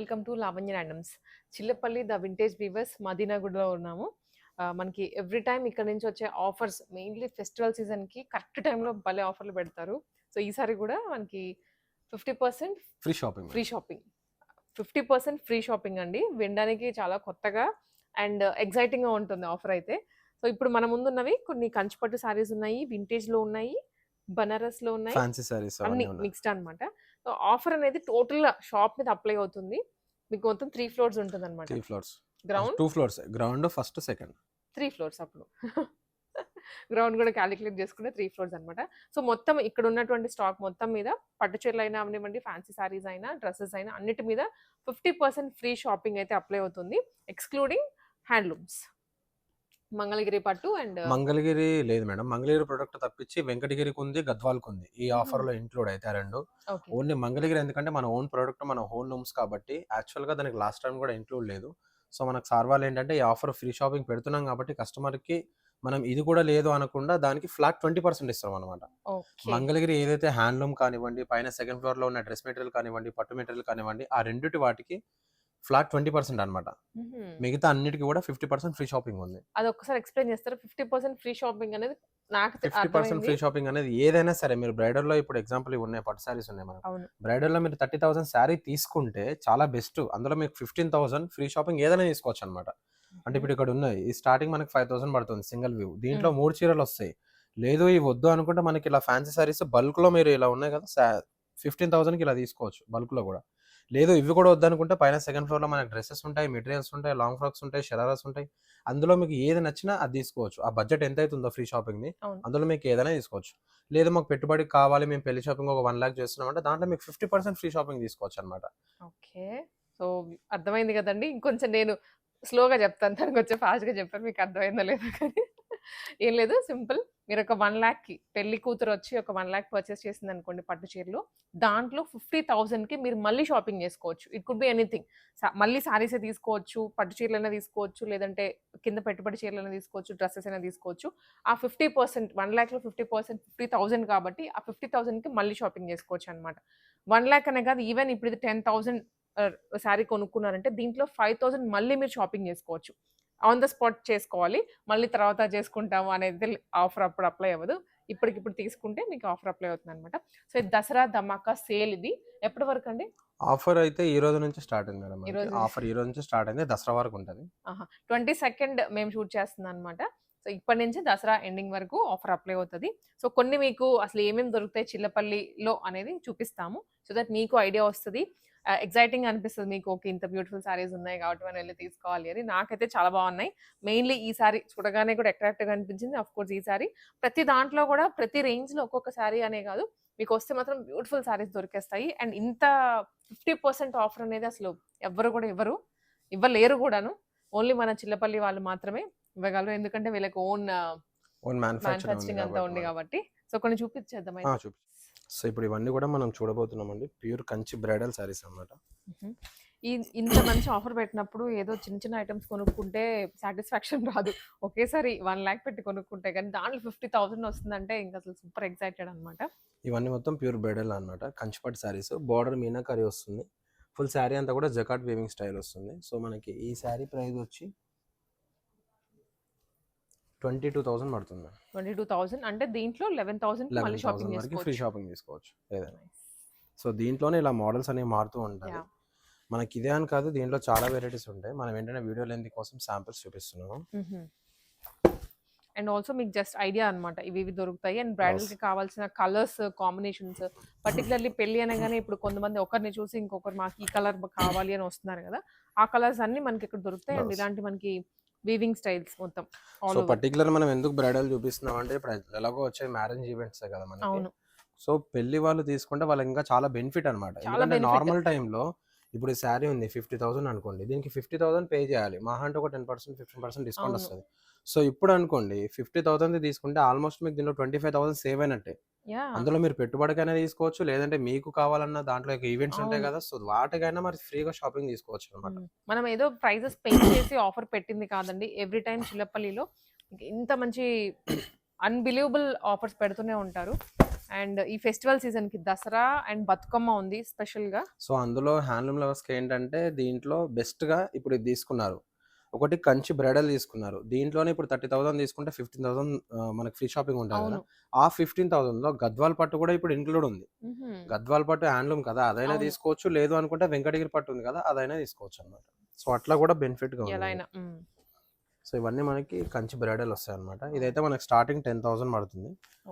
Welcome to Lavanya randoms. Chillapalli the vintage weavers మదీనాగూడలో ఉన్నాము. మనకి ఎవ్రీ టైమ్ ఇక్కడ నుంచి వచ్చే ఆఫర్స్ మెయిన్లీ ఫెస్టివల్ సీజన్‌కి కరెక్ట్ టైంలో భలే ఆఫర్‌లు పెడతారు. సో, ఈసారి కూడా మనకి 50% free shopping free shopping. 50% free shopping అండి. వినడానికి చాలా కొత్తగా అండ్ ఎక్సైటింగ్‌గా ఉంటుంది ఆఫర్ అయితే. సో, ఇప్పుడు మన ముందున్నవి కొన్ని కంచిపట్టు సారీస్ ఉన్నాయి, వింటేజ్‌లో ఉన్నాయి, బనారస్‌లో ఉన్నాయి. ఫ్యాన్సీ సారీస్ అన్ని అవన్నీ ఉన్నాయి. మిక్స్డ్ అన్నమాట. సో, ఆఫర్ అనేది టోటల్‌గా షాప్ మీద అప్లై అవుతుంది. మీకు మొత్తం 3 ఫ్లోర్స్ ఉంటుందన్నమాట. 3 floors. Ground 2 floors. Ground first, second. 3 floors అప్పుడు. గ్రౌండ్ కూడా క్యాలిక్యులేట్ చేసుకుంటే 3 ఫ్లోర్స్ అన్నమాట. సో, మొత్తం ఇక్కడ ఉన్నటువంటి స్టాక్ మొత్తం మీద పట్టు చీరలైనా అవనివ్వండి, ఫ్యాన్సీ సారీస్ అయినా, డ్రెసెస్ అయినా అన్నిటి మీద 50% ఫ్రీ షాపింగ్ అయితే అప్లై అవుతుంది. Excluding handlooms. మంగళగిరి పట్టు అండ్ మంగళగిరి లేదు మేడం. మంగళగిరి ప్రొడక్ట్ తప్పించి వెంకటగిరికి ఉంది, గద్వాల్‌కి ఉంది. ఈ హుహు. ఆఫర్‌లో ఇంక్లూడ్ అయితే ఆ 2. ఓకే. ఓన్లీ మంగళగిరి ఎందుకంటే మన ఓన్ ప్రొడక్ట్, మన ఓన్ లూమ్స్ కాబట్టి యాక్చువల్‌గా దానికి లాస్ట్ టైమ్ కూడా ఇంక్లూడ్ లేదు. సో, మనకు సార్ వాళ్ళు ఏంటంటే ఈ ఆఫర్ ఫ్రీ షాపింగ్ పెడుతున్నాం కాబట్టి కస్టమర్‌కి మనం ఇది కూడా లేదు అనకుండా దానికి ఫ్లాట్ 20% ఇస్తామన్నమాట. ఓకే. మంగళగిరి ఏదైతే హ్యాండ్లూమ్ కానివ్వండి, పైన సెకండ్ ఫ్లోర్‌లో ఉన్న డ్రెస్ మెటీరియల్ కానివ్వండి, పట్టు మెటీరియల్ కానివ్వండి, ఆ రెండిటి వాటికి ఫ్లాట్ 20% అన్నమాట. హుహు. మిగతా అన్నిటికి కూడా 50% ఫ్రీ షాపింగ్ ఉంది. అదొక్కసారి ఎక్స్‌ప్లెయిన్ చేస్తారా? 50% ఫ్రీ షాపింగ్ అనేది నాకు 50% అర్థమైంది. ఫ్రీ షాపింగ్ అనేది ఏదైనా సరే మీరు బ్రైడల్‌లో ఇప్పుడు ఎగ్జాంపుల్ ఇవి ఉన్నాయి, పట్టు సారీస్ ఉన్నాయి మనకు. అవును. బ్రైడల్‌లో మీరు 30,000 సారీ తీసుకుంటే చాలా బెస్ట్. అందులో మీకు 15,000 ఫ్రీ షాపింగ్ ఏదైనా తీసుకోవచ్చన్నమాట. అంటే హుహు. ఇప్పుడు ఇక్కడ ఉన్నాయి. ఈ స్టార్టింగ్ మనకి 5,000 పడుతుంది సింగిల్ వ్యూ. దీంట్లో హ్మ్. 3 చీరలొస్తాయి. లేదు ఇవి వద్దు అనుకుంటే మనకి ఇలా ఫ్యాన్సీ సారీస్ బల్క్‌లో మీరు ఇలా ఉన్నాయి కదా! 15,000కి ఇలా తీసుకోవచ్చు బల్క్‌లో గూడా. లేదు ఇవి కూడా వద్దనుకుంటే పైన సెకండ్ ఫ్లోర్‌లో మనకి డ్రెసెస్ ఉంటాయి, మెటీరియల్స్ ఉంటాయి, లాంగ్ ఫ్రాక్స్ ఉంటాయి, షరారాస్ ఉంటాయి. అందులో మీకు ఏది నచ్చినా అది తీసుకోవచ్చు. ఆ బడ్జెట్ ఎంతైతుందో ఫ్రీ షాపింగ్‌ది అవును. అందులో మీకు ఏదైనా తీసుకోవచ్చు. లేదు మాకు పెట్టుబడికి కావాలి, మేము పెళ్లి షాపింగ్ ఒక 1,00,000 చేస్తున్నామంటే దాంట్లో మీకు 50% ఫ్రీ షాపింగ్ తీసుకోవచ్చన్నమాట. ఓకే. సో, అర్థమైంది గదండీ! ఇంకొంచెం నేను స్లోగా జెప్తాను. తను కొంచెం ఫాస్ట్‌గా చెప్పారు. మీకు అర్థమైందో లేదో కానీ. ఏం లేదు సింపుల్. మీరొక 1,00,000కి పెళ్లి కూతురొచ్చి ఒక 1,00,000 పర్చేస్ చేసిందనుకోండి పట్టు చీరలు. దాంట్లో 50,000కి మీరు మళ్ళీ షాపింగ్ జేసుకోవచ్చు. It could be anything. మళ్ళీ సారీసే తీసుకోవచ్చు, పట్టు చీరలైనా తీసుకోవచ్చు, లేదంటే కింద పెట్టుబడి చీరలైనా తీసుకోవచ్చు, డ్రెసెస్ అయినా తీసుకోవచ్చు. ఆ 50% 1,00,000లో 50% 50,000 కాబట్టి ఆ 50,000కి మళ్ళీ షాపింగ్ జేసుకోవచ్చనమాట. 1,00,000 అనే కాదు ఈవెన్ ఇప్పుడు ఇది 10,000 శారీ కొనుక్కున్నారంటే దీంట్లో 5,000 మళ్ళీ మీరు షాపింగ్ జేసుకోవచ్చు. ఆన్ ద స్పాట్ చేసుకోవాలి. మళ్ళీ తర్వాత చేసుకుంటాము అనేది ఆఫర్ అప్పుడు అప్లై అవ్వదు. ఇప్పటికిప్పుడు తీసుకుంటే మీకు ఆఫర్ అప్లై అవుతుందనమాట. సో, ఇది దసరా ధమాకా సేల్ ఇది. ఎప్పటి వరకండి? ఆఫర్ అయితే ఈ రోజు నుంచి స్టార్ట్ అయింది మేడం ఈ మనకి. రోజు నుంచి ఆఫర్ ఈ రోజు నుంచి స్టార్ట్ అయింది. దసరా వరకు ఉంటది. ఆహా! 22nd మేము షూట్ చేస్తున్నామనమాట. సో, ఇప్పటి నుంచి దసరా ఎండింగ్ వరకు ఆఫర్ అప్లై అవుతది. సో, కొన్ని మీకు అసలు ఏమేమి దొరుకుతాయి చిల్లపల్లిలో అనేది చూపిస్తాము. సో దట్ మీకు ఐడియా వస్తది. ఎక్సైటింగ్ అనిపిస్తది మీకు. ఓకే. ఇంత బ్యూటిఫుల్ సారీస్ ఉన్నాయి కాబట్టి మనం ఎళ్లి తీసుకోవాలి అని. నాకైతే చాలా బాగున్నాయి. మెయిన్‌లీ ఈ సారీ చూడగానే కూడా అట్రాక్టివ్‌గా అనిపించింది. ఆఫ్‌కోర్స్ ఈ సారీ. ప్రతి దాంట్లో కూడా ప్రతి రేంజ్‌లో ఒక్కొక్క సారీ అనే కాదు. మీకొస్తే మాత్రం బ్యూటిఫుల్ సారీస్ దొరికేస్తాయి. అండ్ ఇంత 50% ఆఫర్ అనేది అసలు ఎవ్వరు కూడా ఇవ్వరు. ఇవ్వలేరు కూడాను. ఓన్లీ మన చిల్లపల్లి వాళ్ళు మాత్రమే ఇవ్వగలరు. ఎందుకంటే వీళ్ళకి ఓన్ ఓన్ మ్యానుఫ్యాక్చరింగ్ ఉంది మ్యానుఫ్యాక్చరింగ్ అంతా కాబట్టి ఉంది మనకి. కాబట్టి. సో, కొన్ని చూపించేద్దాం అయితే. చూపి సో, ఇప్పుడు ఇవన్నీ కూడా మనం చూడబోతున్నామండి. ప్యూర్ కంచి బ్రైడల్ సారీస్ అన్నమాట. హుహు. ఇంత మంచి ఆఫర్ పెట్టినప్పుడు ఏదో చిన్న చిన్న ఐటెమ్స్ కొనుక్కుంటే సాటిస్ఫాక్షన్ రాదు. ఒకేసారి 1,00,000 పెట్టి కొనుక్కుంటే గానీ దాంట్లో 50,000 వస్తుందంటే ఇంక అసలు సూపర్ ఎక్సైటెడ్ అనమాట. ఇవన్నీ మొత్తం ప్యూర్ బ్రైడల్ అన్నమాట. కంచిపట్టు సారీస్. బోర్డర్ మీనాకరీ వస్తుంది. ఫుల్ సారీ అంతా కూడా జకాట్ వీవింగ్ స్టైల్ వస్తుంది. సో, మనకి ఈ సారీ ప్రైస్ వచ్చి 22,000 పడుతుంది. 22,000 అంటే దీంట్లో 11,000కి మళ్ళీ 11,000 షాపింగ్ వరకు ఫ్రీ చేసుకోవచ్చు. షాపింగ్ తీసుకోవచ్చు ఏదైనా. నైస్. సో, దీంట్లోనే ఇలా మోడల్స్ అనేవి మారుతూ ఉంటాయి. యాహ్! మనకి ఇదే అని కాదు, దీంట్లో చాలా వెరైటీస్ ఉంటాయి. మనం ఏంటంటే వీడియో లెంత్ కోసం శాంపిల్స్ చూపిస్తున్నాము. హుహు. అండ్ ఆల్సో మీకు జస్ట్ ఐడియా అనమాట. ఇవి దొరుకుతాయి. And yes. బ్రైడల్‌కి కావాల్సిన కలర్స్, కాంబినేషన్స్ పర్టిక్యులర్‌లీ పెళ్లి అనగానే ఇప్పుడు కొంతమంది ఒకరిని చూసి ఇంకొకరు మాకు ఈ కలర్ కావాలి అని వస్తున్నారు కదా! ఆ కలర్స్ అన్నీ మనకి ఇక్కడ దొరుకుతాయి. And yes. ఇలాంటి మనకి వీవింగ్ స్టైల్స్ మొత్తం ఆల్ సో, ఓవర్. పర్టిక్యులర్ మనం ఎందుకు బ్రైడల్ చూపిస్తున్నాం అంటే ఇప్పుడు ఎలాగో వచ్చే మ్యారేజ్ ఈవెంట్సే కదా మనకి. అవును. సో, పెళ్లి వాళ్ళు తీసుకుంటే వాళ్ళకి ఇంకా చాలా బెనిఫిట్ అనమాట. చాలా ఎందుకంటే బెనిఫిట్. నార్మల్ టైంలో ఇప్పుడు ఈ శారీ ఉంది 50,000 అనుకోండి. దీనికి 50,000 పే చేయాలి. మహా అంటే ఒక 10%, 15% డిస్కౌంట్ అవును. వస్తది. సో, ఇప్పుడు అనుకోండి 50,000ది తీసుకుంటే ఆల్మోస్ట్ మీకు దీంట్లో 25,000 సేవ్ అయినట్టే. యాహ్! అందులో మీరు పెట్టుబడికైనా తీసుకోవచ్చు. లేదంటే మీకు కావాలన్నా దాంట్లో ఈవెంట్స్ ఉంటాయి అవును. కదా! సో, వాటికైనా మరి ఫ్రీగా షాపింగ్ తీసుకోవచ్చనమాట. మనం ఏదో ప్రైజెస్ పెంచేసి ఆఫర్ పెట్టింది కాదండి. ఎవ్రీ టైమ్ చిల్లపల్లిలో ఇంత మంచి అన్‌బిలీవబుల్ ఆఫర్స్ పెడుతూనే ఉంటారు. అండ్ ఈ ఫెస్టివల్ సీజన్ కి దసరా అండ్ బతుకమ్మ ఉంది స్పెషల్ గా. సో అందులో హ్యాండ్లూమ్ లవర్స్కి ఏంటంటే దీంట్లో బెస్ట్గా ఇప్పుడు ఇది తీసుకున్నారు. ఒకటి కంచి బ్రైడల్ తీసుకున్నారు. దీంట్లోనే ఇప్పుడు 30,000 తీసుకుంటే 15,000 మనకి ఫ్రీ షాపింగ్ ఉంటుంది కదా. అవును. ఆ 15,000లో గద్వాల్ పట్టు కూడా ఇప్పుడు ఇంక్లూడ్ ఉంది. గద్వాల్ పట్టు హ్యాండ్లూమ్ కదా, అదైనా అవును. తీసుకోవచ్చు. లేదు అనుకుంటే వెంకటగిరి పట్టు ఉంది కదా, అదైనా తీసుకోవచ్చు అన్నమాట. సో అట్లా కూడా బెనిఫిట్గా ఎలా ఉంది. అయినా సో ఇవన్నీ మనకి కంచి బ్రైడల్ వస్తాయి అనమాట. ఇదైతే మనకి స్టార్టింగ్ 10,000 పడుతుంది.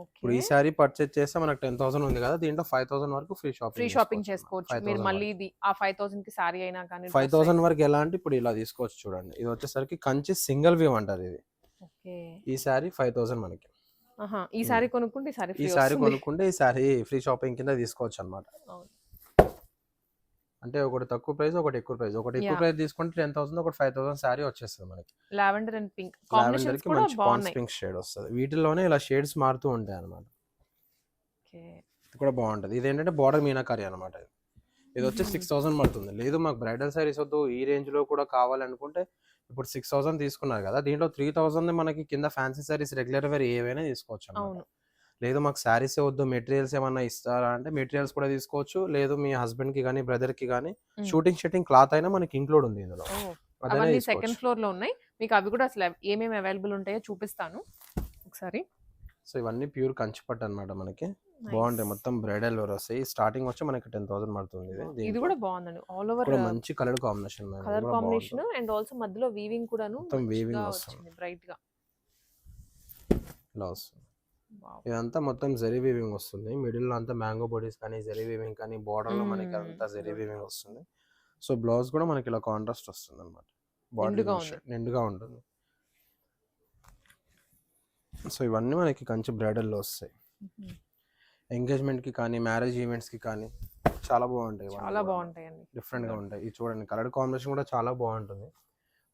ఇప్పుడు ఓకే. ఈ సారీ పర్చేజ్ చేస్తే మనకు 10,000 ఉంది కదా, దీంట్లో 5,000 వరకు ఫ్రీ ఫ్రీ షాపింగ్ షాపింగ్ చేసుకోవచ్చు. చేసుకోవచ్చు మీరు 5,000 మళ్ళీ వరకు ఇది ఆ 5,000 కి సారీ అయినా కానీ డ్రెస్ 5,000 వరకు ఎలా అంటే ఇప్పుడు ఇలా తీసుకోవచ్చు చూడండి. ఇది వచ్చేసరికి కంచి సింగిల్ వీవ్ అంటారు ఇది. ఓకే. ఈ సారీ 5,000 మనకి. ఈ సారీ కొనుక్కుంటే ఈ సారీ ఈ ఫ్రీ సారీ వస్తుంది. కొనుక్కుంటే ఈ సారీ ఫ్రీ షాపింగ్ కింద తీసుకోవచ్చు అనమాట. అవును. అంటే ఒకటి తక్కువ ప్రైస్, ఒకటి ఎక్కువ ప్రైస్. ఒకటి ఎక్కువ యా. ప్రైస్ తీసుకుంటే 10,000, ఒకటి 5,000 సారీ వచ్చేస్తుంది మనకి. Lavender and pink lavender combinations కి కూడా మంచి పాన్స్ బాగున్నాయి. పింక్ షేడ్ వస్తుంది. వీటిల్లోనే ఇలా షేడ్స్ మారుతూ ఉంటాయి అనమాట. ఓకే. ఇది కూడా బాగుంటది. ఇది ఏంటంటే బార్డర్ మీనాకరి అనమాట. ఇది వచ్చి 6,000 పడుతుంది. లేదు మాకు బ్రైడల్ సారీస్ వద్దు, ఈ రేంజ్ లో కూడా కావాలనుకుంటే ఇప్పుడు 6,000 తీసుకున్నారు కదా, దీంట్లో 3,000 మనకి కింద ఫ్యాన్సీ సారీస్ రెగ్యులర్ వేర్ ఏవైనా తీసుకోవచ్చు అన్నమాట. అవును. లేదు మాకు శారీస్ వద్దు, మెటీరియల్స్ ఏమన్నా ఇస్తారా అంటే మెటీరియల్స్ కూడా తీసుకోవచ్చు. లేదు మీ హస్బెండ్ కి కానీ బ్రదర్ కి కానీ షూటింగ్ క్లాత్ అయినా మనకి ఇంక్లూడ్ ఉంది ఇందులో. అదైనా అవన్నీ తీసుకోవచ్చు. సెకండ్ ఫ్లోర్ లో ఉన్నాయి. మీకు అవి కూడా అసలు ఏమేమి అవైలబుల్ ఉంటాయో చూపిస్తాను ఒకసారి. సో ఇవన్నీ ప్యూర్ కంచి పట్టు అనమాట మనకి. Nice. బాగుంటాయి. మొత్తం బ్రైడల్ వేర్ వస్తాయి. స్టార్టింగ్ వచ్చి మనకి 10,000 పడుతుంది. ఇది దీంట్లో కూడా బాగుందండి. ఆల్ ఓవర్ కూడా మంచి colour combination. Colour combination and also మధ్యలో వీవింగ్ కూడాను మొత్తం weaving మంచిగా వస్తుంది. వచ్చింది బ్రైట్ గా. ఇలా వస్తుంది. వావ్. ఇదంతా మొత్తం జరీ వీవింగ్ వస్తుంది. మిడిల్ లో అంతా మ్యాంగో బోడీస్ కానీ జరీ వీవింగ్ కానీ, బార్డర్ లో మనకి అంతా జరీ వీవింగ్ వస్తుంది. సో బ్లౌజ్ కూడా మనకి ఇలా కాంట్రాస్ట్ వస్తుంది అనమాట. నిండుగా ఉంది. నిండుగా ఉంటుంది. సో ఇవన్నీ మనకి కంచి బ్రైడల్ లో వస్తాయి. ఎంగేజ్మెంట్ కి కానీ, మ్యారేజ్ ఈవెంట్స్ కి కానీ చాలా బాగుంటాయి. చాలా బాగుంటాయండి. డిఫరెంట్ గా ఉంటాయి. ఇది చూడండి, కలర్ కాంబినేషన్ కూడా చాలా బాగుంటుంది.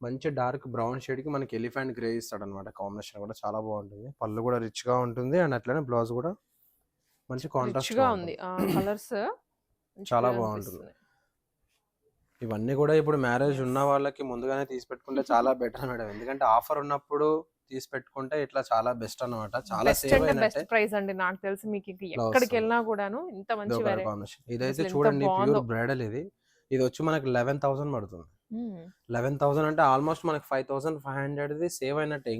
మంచి డార్క్ బ్రౌన్ షేడ్ కి మనకి ఎలిఫెంట్ గ్రే ఇస్తాడు అనమాట. కాంబినేషన్ కూడా చాలా బాగుంటుంది. పళ్ళు కూడా రిచ్ గా ఉంటుంది అండ్ అట్లనే బ్లౌజ్ కూడా మంచి కాంట్రాస్ట్ రిచ్ గా ఉంది. కలర్స్ చాలా బాగుంటుంది. ఇవన్నీ కూడా ఇప్పుడు మ్యారేజ్ ఉన్న వాళ్ళకి ముందుగానే తీసి పెట్టుకుంటే చాలా బెటర్ మేడం. ఎందుకంటే ఆఫర్ ఉన్నప్పుడు తీసి పెట్టుకుంటే ఇట్లా చాలా బెస్ట్ అన్నమాట. చాలా బెస్ట్ సేవ్ అంటే అయినట్టే. బెస్ట్ ప్రైస్ అండి. నాకు తెలిసి మీకు ఇంక ఇలా ఎక్కడికి వస్తుంది. వెళ్ళినా కూడాను ఇంత మంచి ఇది ఒక వెరైటీ. కాంబినేషన్. ఇదైతే అసలు ఎంత చూడండి బాగుందో. Pure bridal. ఇది వచ్చి మనకి 11,000 పడుతుంది. 11,000 అంటే ఆల్మోస్ట్ మనకి 5,500 సేవ్ అయినట్టే.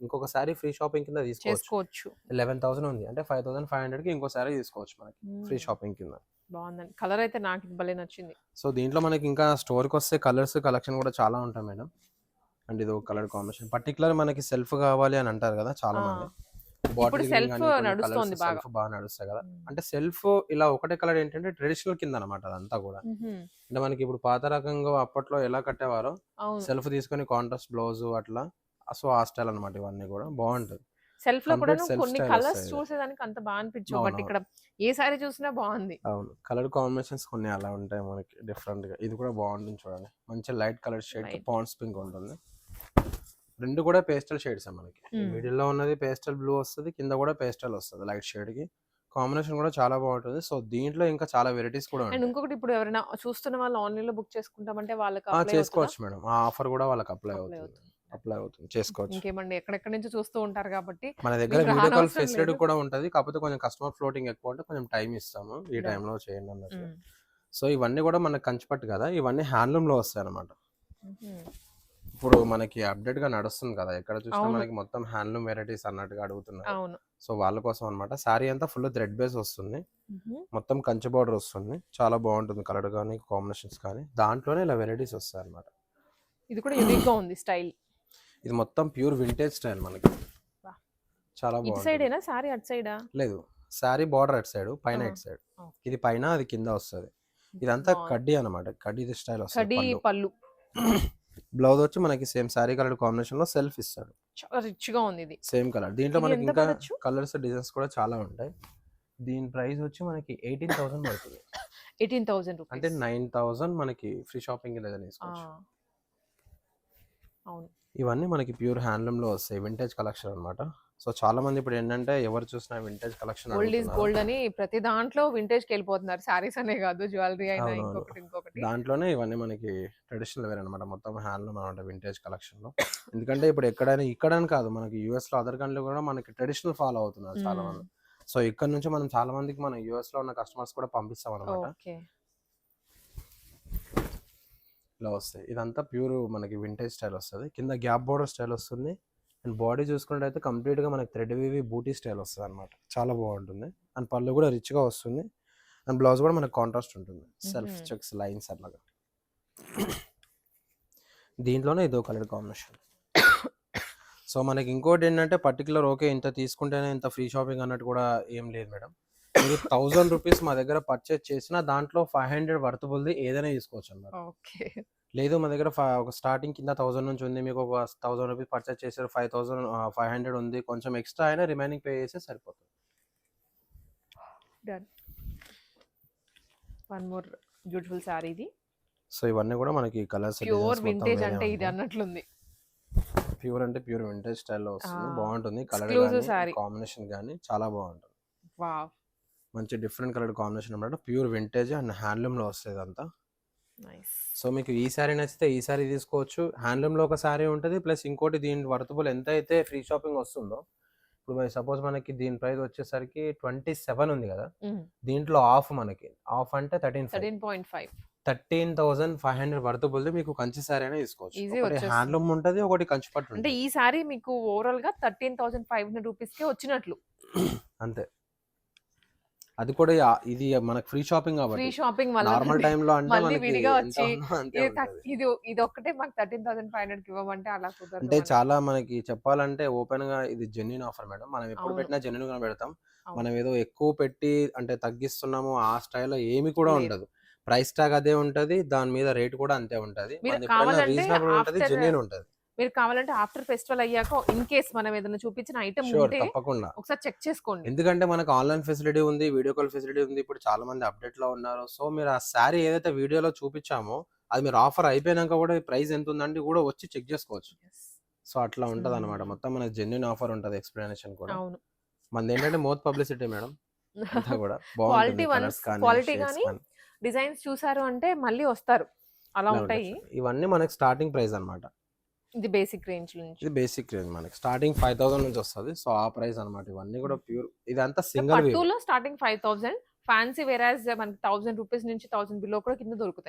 ఇంకొకసారి ఫ్రీ షాపింగ్ కింద తీసుకోవచ్చు. చేసుకోవచ్చు. 11,000 ఉంది అంటే 5,500 కి ఇంకోసారి తీసుకోవచ్చు మనకి ఫ్రీ షాపింగ్ కింద. బాగుందండి. కలర్ అయితే నాకు ఇది భలే నచ్చింది. సో దీంట్లో మనకి ఇంకా స్టోర్కి వస్తే కలర్స్ కలెక్షన్ కూడా చాలా ఉంటాయి మేడం. అండ్ ఇది ఒక కలర్ కాంబినేషన్. పర్టికులర్ మనకి సెల్ఫ్ కావాలి అని అంటారు కదా చాలా మంది. ఇప్పుడు సెల్ఫ్ నడుస్తోంది బాగా. సెల్ఫ్ బాగా నడుస్తాయి కదా. అంటే సెల్ఫ్ ఇలా ఒకటే కలర్ ఏంటంటే ట్రెడిషనల్ కింద అనమాట అదంతా కూడా. అంటే మనకి ఇప్పుడు పాత రకంగా అప్పట్లో ఎలా కట్టేవారో అవును. సెల్ఫ్ తీసుకొని కాంట్రాస్ట్ బ్లౌజ్ అట్లా. సో ఆ స్టైల్ అనమాట. ఇవన్నీ కూడా బాగుంటది. సెల్ఫ్ లో కూడా Complete self కొన్ని style కలర్స్ వస్తాయి. చూసేదానికి అంత బాగా అనిపించవు. అవును, బట్ ఇక్కడ ఏ సారీ చూసినా బాగుంది. అవును, కలర్ కాంబినేషన్స్ కొన్ని అలా ఉంటాయి మనకి డిఫరెంట్ గా. ఇది కూడా బాగుంటుంది చూడండి. మంచి లైట్ కలర్ షేడ్ కి Light. పాండ్స్ పింక్ ఉంటుంది. రెండు కూడా పేస్టల్ షేడ్స్ మనకి. మిడిల్ లో ఉన్నది పేస్టల్ బ్లూ వస్తుంది, కింద కూడా పేస్టల్ వస్తుంది లైట్ షేడ్ కి. కాంబినేషన్ కూడా చాలా బాగుంటుంది. సో దీంట్లో ఇంకా చాలా వెరైటీస్ కూడా అండ్ ఉంటాయి. ఇంకొకటి ఇప్పుడు ఎవరైనా చూస్తున్న వాళ్ళు ఆన్లైన్ లో బుక్ చేసుకుంటామంటే వాళ్ళకి apply అవుతుందా? చేసుకోవచ్చు మేడం. ఆ ఆఫర్ కూడా వాళ్ళకి అప్లై Apply అవుతుంది. చేసుకోవచ్చు. ఇంకేమండి ఎక్కడెక్కడి నుంచి చూస్తూ ఉంటారు కాబట్టి మన దగ్గర మీకు వీడియో కాల్ రానవసరం ఫెసిలిటీ లేదు. కూడా ఉంటది. కాకపోతే కొంచెం కస్టమర్ ఫ్లోటింగ్ ఎక్కువ ఉంటే కొంచెం టైం ఇస్తాము. ఈ Done. టైంలో చేయండి అన్నట్టు. మ్మ్. సో ఇవన్నీ కూడా మనకి కంచిపట్టు కదా, ఇవన్నీ హ్యాండ్లూమ్ లో వస్తాయి అనమాట. మ్మ్. ఇప్పుడు మనకి అప్డేట్ గా నడుస్తుంది కదా, ఎక్కడ చూసినా అవును. మనకి మొత్తం హ్యాండ్లూమ్ వెరైటీస్ అన్నట్టుగా అడుగుతున్నారు. అవును. సో వాళ్ళ కోసం అనమాట. శారీ అంతా ఫుల్ థ్రెడ్ బేస్ వస్తుంది. మ్మ్. మొత్తం కంచి బార్డర్ వస్తుంది. చాలా బాగుంటుంది కలర్ కానీ కాంబినేషన్స్ కానీ. దాంట్లోనే ఇలా వెరైటీస్ వస్తాయి అనమాట. ఇది కూడా యూనిక్ గా ఉంది స్టైల్. ఇది మొత్తం ప్యూర్ వింటేజ్ స్టైల్ మనకి. వా. చాలా ఇటు బాగుంటుంది. సైడ్ ఏనా సారీ అటు సైడా? లేదు, శారీ బార్డర్ అటు సైడ్, పైన ఆ. ఇటు సైడ్. ఓకే. ఇది పైన, అది కింద వస్తుంది. ఇదంతా బాగుంది. కడ్డీ అనమాట. కడ్డీ స్టైల్ వస్తుంది. కడి పళ్ళు బ్లౌజ్ వచ్చి మనకి సేమ్ శారీ కలర్ కాంబినేషన్ లో సెల్ఫ్ ఇస్తాడు. చాలా రిచ్ గా ఉంది ఇది. Same colour. దీంట్లో ఇది మనకి ఎంత ఇంకా పడొచ్చు? కలర్స్ డిజైన్స్ కూడా చాలా ఉంటాయి. దీని ప్రైస్ వచ్చి మనకి 18,000 పడుతుంది. 18,000 అంటే రూపీస్. 9,000 మనకి ఫ్రీ షాపింగ్ కింద తీసుకోవచ్చు. అవును. ఇవన్నీ మనకి ప్యూర్ హ్యాండ్లూమ్ లో వస్తాయి. వింటేజ్ కలెక్షన్ అన్నమాట. సో చాలా మంది ఇప్పుడు ఏంటంటే ఎవరు చూసినా వింటేజ్ కలెక్షన్ గోల్డ్ ఈజ్ అడుగుతున్నారు. గోల్డ్ అని ప్రతి దాంట్లో వింటేజ్ కి వెళ్ళిపోతున్నారు. సారీస్ అనే కాదు, జ్యువెలరీ అయినా అవునవును. ఇంకొకటి. దాంట్లోనే ఇవన్నీ మనకి ట్రెడిషనల్ వేర్ అనమాట. మొత్తం హ్యాండ్లూమ్ అనమాట వింటేజ్ కలెక్షన్ లో. ఎందుకంటే ఇప్పుడు ఎక్కడైనా, ఇక్కడని కాదు, మనకి యూఎస్ లో అదర్ కంట్రీ కూడా మనకి ట్రెడిషనల్ ఫాలో అవుతున్నారు చాలా మంది. సో ఇక్కడ నుంచి మనం చాలా మందికి మన యూఎస్ లో ఉన్న కస్టమర్స్ కూడా పంపిస్తాం అనమాట. ఓకే. ఇలా వస్తాయి. ఇదంతా ప్యూర్ మనకి వింటేజ్ స్టైల్ వస్తుంది. కింద గ్యాప్ బోర్డర్ స్టైల్ వస్తుంది. అండ్ బాడీ చూసుకున్నట్టయితే కంప్లీట్ గా మనకి థ్రెడ్ వీవి బూటీ స్టైల్ వస్తుంది అనమాట. చాలా బాగుంటుంది. అండ్ పళ్ళు కూడా రిచ్ గా వస్తుంది. అండ్ బ్లౌజ్ కూడా మనకి కాంట్రాస్ట్ ఉంటుంది. సెల్ఫ్ చెక్స్ లైన్స్ అట్లాగా. దీంట్లోనే ఇదో కలర్ కాంబినేషన్. సో మనకి ఇంకోటి ఏంటంటే పర్టికులర్ ఓకే ఇంత తీసుకుంటేనే ఇంత ఫ్రీ షాపింగ్ అన్నట్టు కూడా ఏం లేదు మేడం. మీరు 1000 రూపీస్ మా దగ్గర పర్చేస్ చేసిన దాంట్లో 500 వర్తబుల్ది ఏదైనా తీసుకోవచ్చు అన్నమాట. ఓకే. లేదు మా దగ్గర ఒక స్టార్టింగ్ కింద 1000 నుంచి ఉంది, మీకు ఒక 1000 రూపీస్ పర్చేస్ చేశారు, 500 ఉంది, కొంచెం ఎక్స్ట్రా అయినా రిమైనింగ్ పే చేస్తే సరిపోతుంది. Done. One more beautiful sorry ఇది. సో ఇవన్నీ కూడా మనకి కలర్స్ ప్యూర్ వింటేజ్ అంటే ఇది అన్నట్లుంది. ప్యూర్ అంటే ప్యూర్ వింటేజ్ స్టైల్లో వస్తుంది. బాగుంటుంది. కలర్ కాంబినేషన్ కానీ చాలా బాగుంటుంది. వావ్, మంచి డిఫరెంట్ కలర్ కాంబినేషన్ అన్నమాట. ప్యూర్ వింటేజ్ అండ్ హ్యాండ్లూమ్ లో వస్తుంది అంతా. నైస్. సో మీకు ఈ సారీ నచ్చితే ఈ సారీ తీసుకోవచ్చు. హ్యాండ్లూమ్ లో ఒక సారీ ఉంటుంది, ప్లస్ ఇంకోటి దీని వర్తబుల్ ఎంత అయితే ఫ్రీ షాపింగ్ వస్తుందో, ఇప్పుడు సపోజ్ మనకి దీని ప్రైస్ వచ్చేసరికి 27 ఉంది కదా, దీంట్లో ఆఫ్ మనకి ఆఫ్ అంటే 13.5 13,500 వర్తబుల్ మీకు కంచి సారీ అయినా తీసుకోవచ్చు. ఒకటి హ్యాండ్లూమ్ ఉంటుంది, ఒకటి కంచి పట్టు. అంటే ఈ సారీ మీకు ఓవరాల్ గా 13,500 రూపీస్ కే వచ్చినట్లు. అంతే. అది కూడా ఇది మనకి ఫ్రీ షాపింగ్ కాబట్టి. ఫ్రీ షాపింగ్ వల్ల నార్మల్ టైం లో అంటే మళ్ళీ మనకి విడిగా వచ్చి ఇది ఒక్కటే మాకు 13,500 కి ఇవ్వమంటే అలా కుదరదు. అంటే చాలా మనకి చెప్పాలంటే ఓపెన్ గా ఇది జెన్యూన్ ఆఫర్ మేడం. మనం ఎప్పుడు పెట్టినా జెన్యూన్ గా పెడతాం. మనం ఏదో ఎక్కువ పెట్టి అంటే తగ్గిస్తున్నాము ఆ స్టైల్లో ఏమి కూడా ఉండదు. ప్రైస్ ట్యాగ్ అదే ఉంటది, దాని మీద రేట్ కూడా అంతే ఉంటది. రీజనబుల్ ఉంటది, జెన్యూన్ ఉంటది. మీరు కావాలంటే ఆఫ్టర్ ఫెస్టివల్ అయ్యాక ఇన్ కేస్ మనం ఏదైనా చూపించిన ఐటమ్ ఉంటే తప్పకుండా ఒకసారి చెక్ చేసుకోండి. ఎందుకంటే మనకు ఆన్లైన్ ఫెసిలిటీ ఉంది, వీడియో కాల్ ఫెసిలిటీ ఉంది. ఇప్పుడు చాలా మంది అప్డేట్ లో ఉన్నారు. సో మీరు ఆ శారీ ఏదైతే వీడియోలో చూపించామో అది మీరు ఆఫర్ అయిపోయినాక కూడా ప్రైస్ ఎంత ఉందంటే కూడా వచ్చి చెక్ చేసుకోవచ్చు. సో అట్లా ఉంటది అనమాట. మొత్తం మనకి జెన్యూన్ ఆఫర్ ఉంటది. ఎక్స్ప్లెనేషన్ కూడా మనది ఏంటంటే మోత్ పబ్లిసిటీ మేడం. అంతా కూడా క్వాలిటీ కానీ డిజైన్స్ చూసారు అంటే మళ్ళీ వస్తారు. అలా ఉంటాయి. ఇవన్నీ మనకి స్టార్టింగ్ ప్రైస్ అన్నమాట. ఇది బేసిక్ రేంజ్ నుంచి. ఇది బేసిక్ రేంజ్ మనకి స్టార్టింగ్ 5,000 నుంచి వస్తుంది. సో ఆ ప్రైస్ అన్నమాట. ఇవన్నీ కూడా ప్యూర్. ఇదంతా సింగిల్ వీవ్. పట్టులో స్టార్టింగ్ 5,000, ఫ్యాన్సీ వేరాజ్ మనకి 1000 రూపీస్ నుంచి 1000 బిలో కూడా కింద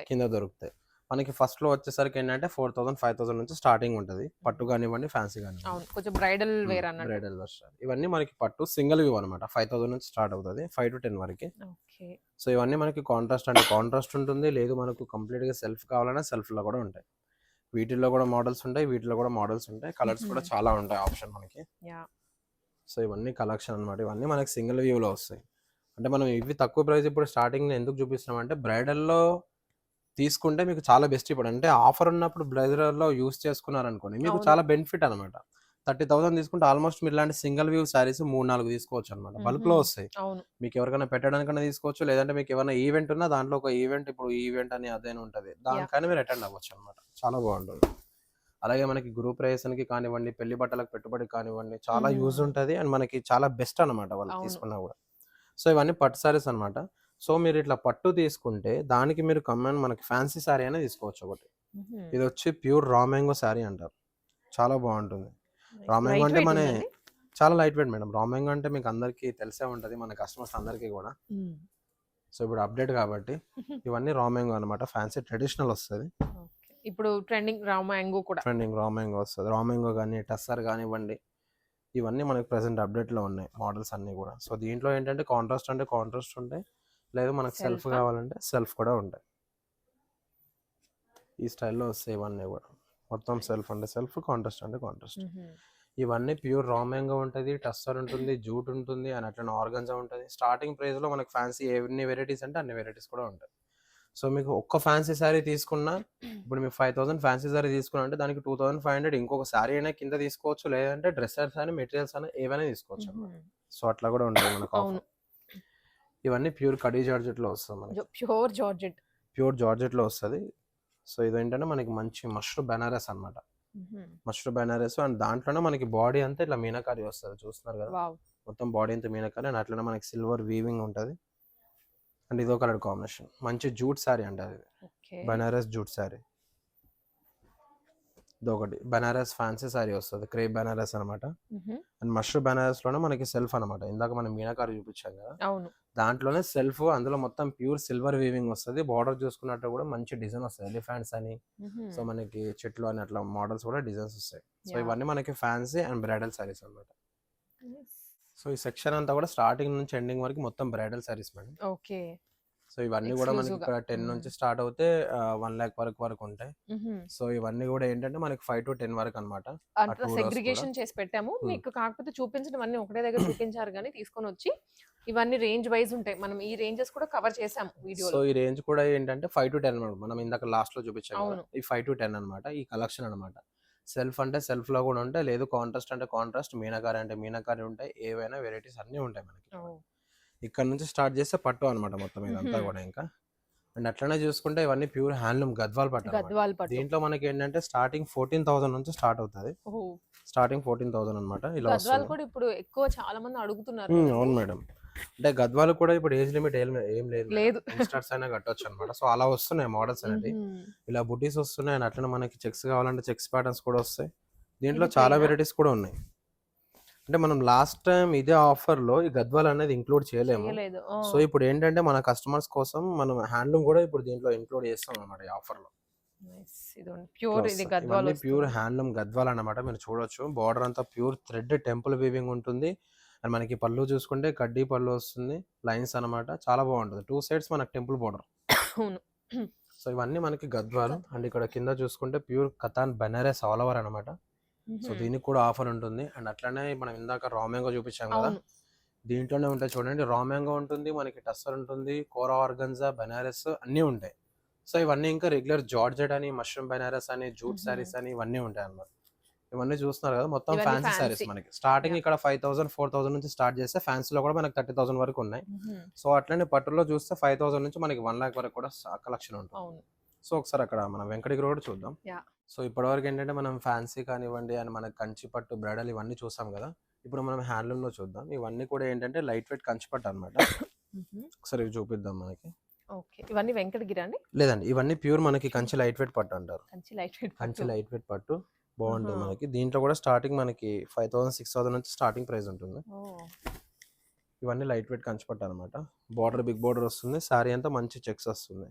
దొరుకుతాయి. మనకి ఫస్ట్ లో వచ్చేసరికి ఏంటంటే 4,000 5,000 నుంచి స్టార్టింగ్ ఉంటుంది. పట్టు కానివ్వండి, ఫ్యాన్సీ కానివ్వండి. కొంచెం బ్రైడల్ వేర్ అన్నమాట. Bridal version. ఇవన్నీ మనకి పట్టు సింగిల్ వ్యూ అనమాట. 5,000 నుంచి స్టార్ట్ అవుతుంది, 5 to 10 వరకు. సో ఇవన్నీ మనకి కాంట్రాస్ట్ అంటే కాంట్రాస్ట్ ఉంటుంది. లేదు మనకు కంప్లీట్ గా సెల్ఫ్ కావాలన్నా సెల్ఫ్ లో కూడా ఉంటాయి. వీటిల్లో కూడా మోడల్స్ ఉంటాయి, వీటిలో కూడా మోడల్స్ ఉంటాయి. కలర్స్ కూడా చాలా ఉంటాయి ఆప్షన్ మనకి. సో ఇవన్నీ కలెక్షన్ అనమాట. ఇవన్నీ మనకి సింగిల్ వ్యూ లో వస్తాయి. అంటే మనం ఇవి తక్కువ ప్రైస్ ఇప్పుడు స్టార్టింగ్ ఎందుకు చూపిస్తున్నాం అంటే బ్రైడల్లో తీసుకుంటే మీకు చాలా బెస్ట్. ఇప్పుడు అంటే ఆఫర్ ఉన్నప్పుడు బ్రైడల్లో యూస్ చేసుకున్నారనుకోండి మీకు చాలా బెనిఫిట్ అనమాట. 30,000 తీసుకుంటే ఆల్మోస్ట్ మీరు ఇలాంటి సింగిల్ వ్యూ సారీస్ 3-4 తీసుకోవచ్చు అనమాట. బల్క్ లో వస్తాయి. మీకు ఎవరికైనా పెట్టడానికైనా తీసుకోవచ్చు, లేదంటే మీకు ఏమైనా ఈవెంట్ ఉన్నా దాంట్లో ఒక ఈవెంట్, ఇప్పుడు ఈవెంట్ అని అదేనా ఉంటుంది, దానికైనా మీరు అటెండ్ అవ్వచ్చు అనమాట. చాలా బాగుంటుంది. అలాగే మనకి గ్రూప్ ప్రవేశానికి కానివ్వండి, పెళ్లి బట్టలకు పెట్టుబడి కానివ్వండి, చాలా యూజ్ ఉంటుంది. అండ్ మనకి చాలా బెస్ట్ అనమాట వాళ్ళు తీసుకున్నా కూడా. సో ఇవన్నీ పట్టు సారీస్ అనమాట. సో మీరు ఇట్లా పట్టు తీసుకుంటే దానికి మీరు మనకి ఫ్యాన్సీ సారీ అయినా తీసుకోవచ్చు ఒకటి. ఇది వచ్చి ప్యూర్ రా మ్యాంగో సారీ అంటారు. చాలా బాగుంటుంది. రా మ్యాంగో అంటే మన చాలా light weight madam. Raw mango అంటే మీకు అందరికి తెలిసే ఉంటది, మన కస్టమర్స్ అందరికి కూడా. సో ఇప్పుడు అప్డేట్ కాబట్టి ఇవన్నీ రా మ్యాంగో అనమాట. ఫ్యాన్సీ ట్రెడిషనల్ వస్తుంది. ఇప్పుడు ట్రెండింగ్ రా మ్యాంగో కూడా వస్తుంది. రా మ్యాంగో కానీ టస్సర్ కానివ్వండి, ఇవన్నీ మనకి ప్రెసెంట్ అప్డేట్ లో ఉన్నాయి మోడల్స్ అన్ని కూడా. సో దీంట్లో ఏంటంటే కాంట్రాస్ట్ అంటే కాంట్రాస్ట్ ఉంటాయి, లేదు మనకు సెల్ఫ్ కావాలంటే సెల్ఫ్ కూడా ఉంటాయి. ఈ స్టైల్లో వస్తాయి ఇవన్నీ కూడా. మొత్తం సెల్ఫ్ అంటే సెల్ఫ్, కాంట్రాస్ట్ అంటే కాంట్రాస్ట్. ఇవన్నీ ప్యూర్ రా మ్యాంగో ఉంటుంది, టస్సర్ ఉంటుంది, జూట్ ఉంటుంది, అండ్ అట్లా ఆర్గన్జా ఉంటుంది. స్టార్టింగ్ ప్రైస్ లో మనకి ఫ్యాన్సీ ఎన్ని వెరైటీస్ అంటే అన్ని వెరైటీస్ కూడా ఉంటాయి. సో మీకు ఒక్క ఫ్యాన్సీ శారీ తీసుకున్నా, ఇప్పుడు మీకు 5,000 ఫ్యాన్సీ శారీ తీసుకున్నా అంటే దానికి 2,500 ఇంకొక శారీ అయినా కింద తీసుకోవచ్చు, లేదంటే డ్రెస్సెస్ అని మెటీరియల్స్ అని ఏవైనా తీసుకోవచ్చు. సో అట్లా కూడా ఉంటుంది మనకు. ఇవన్నీ ప్యూర్ కడీ జార్జెట్ లో వస్తుంది మనకి. ప్యూర్ జార్జెట్ లో వస్తుంది. సో ఇదేంటంటే మనకి మంచి మష్రూమ్ బెనారస్ అనమాట. మష్రూమ్ బెనారస్. అండ్ దాంట్లోనే మనకి బాడీ అంతా ఇట్లా మీనాకారి వస్తుంది, చూస్తున్నారు కదా. మొత్తం బాడీ అంతా మీనాకారి. అండ్ అట్లనే మనకి సిల్వర్ వీవింగ్ ఉంటుంది. అండ్ ఇదో కలర్ కాంబినేషన్. మంచి జూట్ శారీ అంటే అది బెనారస్ జూట్ శారీ. ఇదొకటి బనారస్ ఫ్యాన్సీ సారీ వస్తుంది, క్రేప్ బనారస్ అనమాట. అండ్ మష్రూమ్ బనారస్ లోనే మనకి సెల్ఫ్ అనమాట, ఇందాక మనం మీనాకారి చూపించాం కదా, అవును. దాంట్లోనే సెల్ఫ్, అందులో మొత్తం ప్యూర్ సిల్వర్ వీవింగ్ వస్తుంది. బార్డర్ చూసుకున్నట్టు కూడా మంచి డిజైన్ వస్తుంది, ఎలిఫెంట్స్ అని, సో మనకి చెట్లు అని అట్లా మోడల్స్ కూడా డిజైన్స్ వస్తాయి. సో ఇవన్నీ మనకి ఫ్యాన్సీ అండ్ బ్రైడల్ సారీస్ అనమాట. సో ఈ సెక్షన్ అంతా కూడా స్టార్టింగ్ నుంచి ఎండింగ్ వరకు మొత్తం bridal saris madam. Okay. So ఇవన్నీ కూడా మనకి ఇక్కడ 10 నుంచి స్టార్ట్ అవుతే 1 లాక్ వరకు ఉంటాయి. సో ఇవన్నీ కూడా ఏంటంటే మనకి 5 to 10 వరకు అనమాట. అంటే సెగ్రిగేషన్ చేసి పెట్టాము మీకు, కాకపోతే చూపించడం ఒక్కటే దగ్గర చూపించారు కానీ తీసుకొని వచ్చి ఇవన్నీ రేంజ్ వైజ్ ఉంటాయి. మనం ఈ రేంజెస్ కూడా కవర్ చేసాము వీడియోలో. సో ఈ రేంజ్ కూడా ఏంటంటే 5 to 10 మనం ఇందాక లాస్ట్ లో చూపించాం కదా, ఈ 5 to 10 అనమాట ఈ కలెక్షన్ అనమాట. సెల్ఫ్ అంటే సెల్ఫ్ లో కూడా ఉంటాయి, లేదు కాంట్రాస్ట్ అంటే కాంట్రాస్ట్, మీనాకారి అంటే మీనాకారి ఉంటాయి, ఏవైనా వెరైటీస్ అన్ని ఉంటాయి మనకి. ఇక్కడ నుంచి స్టార్ట్ చేస్తే పట్టు అనమాట మొత్తం ఇదంతా కూడా. ఇంకా అండ్ అట్లనే చూసుకుంటే ఇవన్నీ ప్యూర్ హ్యాండ్లూమ్ గద్వాల్ పట్టు. దీంట్లో మనకి ఏంటంటే స్టార్టింగ్ 14,000 నుంచి స్టార్ట్ అవుతుంది. స్టార్టింగ్ 14,000 అనమాట. ఇలా కూడా ఇప్పుడు ఎక్కువ చాలా మంది అడుగుతున్నారు. అవును మేడం, అంటే గద్వాలు కూడా ఇప్పుడు ఏజ్ లిమిట్ ఏం లేదు, స్టార్ట్స్ అయినా కట్టొచ్చు అనమాట. సో అలా వస్తున్నాయి మోడల్స్ అనేది, ఇలా బుటీస్ వస్తున్నాయి. అండ్ అట్లనే మనకి చెక్స్ కావాలంటే చెక్స్ ప్యాటర్న్స్ కూడా వస్తాయి. దీంట్లో చాలా వెరైటీస్ కూడా ఉన్నాయి. అంటే మనం లాస్ట్ టైం ఇదే ఆఫర్ లో ఈ గద్వాల్ అనేది ఇంక్లూడ్ చేయలేము. సో ఇప్పుడు ఏంటంటే మన కస్టమర్స్ కోసం మనం హ్యాండ్లూమ్ కూడా ఇప్పుడు దీంట్లో ఇంక్లూడ్ చేస్తాం అనమాట ఈ ఆఫర్ లో. ప్యూర్ హ్యాండ్లూమ్ గద్వాల్ అన్నమాట. మీరు చూడొచ్చు, బార్డర్ అంతా ప్యూర్ థ్రెడ్ టెంపుల్ వీవింగ్ ఉంటుంది. అండ్ మనకి పళ్ళు చూసుకుంటే కడ్డీ పళ్ళు వస్తుంది, లైన్స్ అనమాట, చాలా బాగుంటుంది. 2 sides మనకి టెంపుల్ బార్డర్. సో ఇవన్నీ మనకి గద్వాలు. అండ్ ఇక్కడ కింద చూసుకుంటే pure katan Banaras all over అనమాట. సో దీనికి కూడా ఆఫర్ ఉంటుంది. అండ్ అట్లానే మనం ఇందాక రా మ్యాంగో చూపించాం కదా, దీంట్లోనే ఉంటాయి చూడండి. రా మ్యాంగో ఉంటుంది, మనకి టస్సర్ ఉంటుంది, కోరా ఆర్గన్జా, బనారస్ అన్నీ ఉంటాయి. సో ఇవన్నీ ఇంకా రెగ్యులర్ జార్జెట్ అని, మష్రూమ్ బనారస్ అని, జూట్ సారీస్ అని ఇవన్నీ ఉంటాయి అన్నమాట. ఇవన్నీ చూస్తున్నారు కదా, మొత్తం ఫ్యాన్సీ సారీస్ మనకి. స్టార్టింగ్ ఇక్కడ 5,000 4,000 నుంచి స్టార్ట్ చేస్తే ఫ్యాన్సీలో కూడా మనకి 30,000 వరకు ఉన్నాయి. సో అట్లనే పట్టులో చూస్తే 5,000 నుంచి మనకి 1 lakh వరకు కూడా కలెక్షన్ ఉంటుంది. సో ఒకసారి అక్కడ మనం వెంకటగిరి కూడా చూద్దాం. సో ఇప్పటివరకు ఏంటంటే మనం ఫ్యాన్సీ కానివ్వండి అని మనకి కంచి పట్టు, బ్రైడల్ ఇవన్నీ చూసాం కదా. ఇప్పుడు మనం హ్యాండ్లూమ్ లో చూద్దాం. ఇవన్నీ కూడా ఏంటంటే లైట్ వెయిట్ కంచి పట్టు అనమాట. ఒకసారి ఇవి చూపిద్దాం మనకి. ఇవన్నీ వెంకటగిరి అండి? లేదండి, ఇవన్నీ ప్యూర్ మనకి కంచి లైట్ వెయిట్ పట్టు అంటారు. కంచి లైట్ వెయిట్ పట్టు బాగుంటుంది మనకి. దీంట్లో కూడా స్టార్టింగ్ మనకి 5,000 6,000 నుంచి స్టార్టింగ్ ప్రైస్ ఉంటుంది. ఇవన్నీ లైట్ వెయిట్ కంచి పట్టు అనమాట. బార్డర్ బిగ్ బార్డర్ వస్తుంది, సారీ అంతా మంచి చెక్స్ వస్తుంది.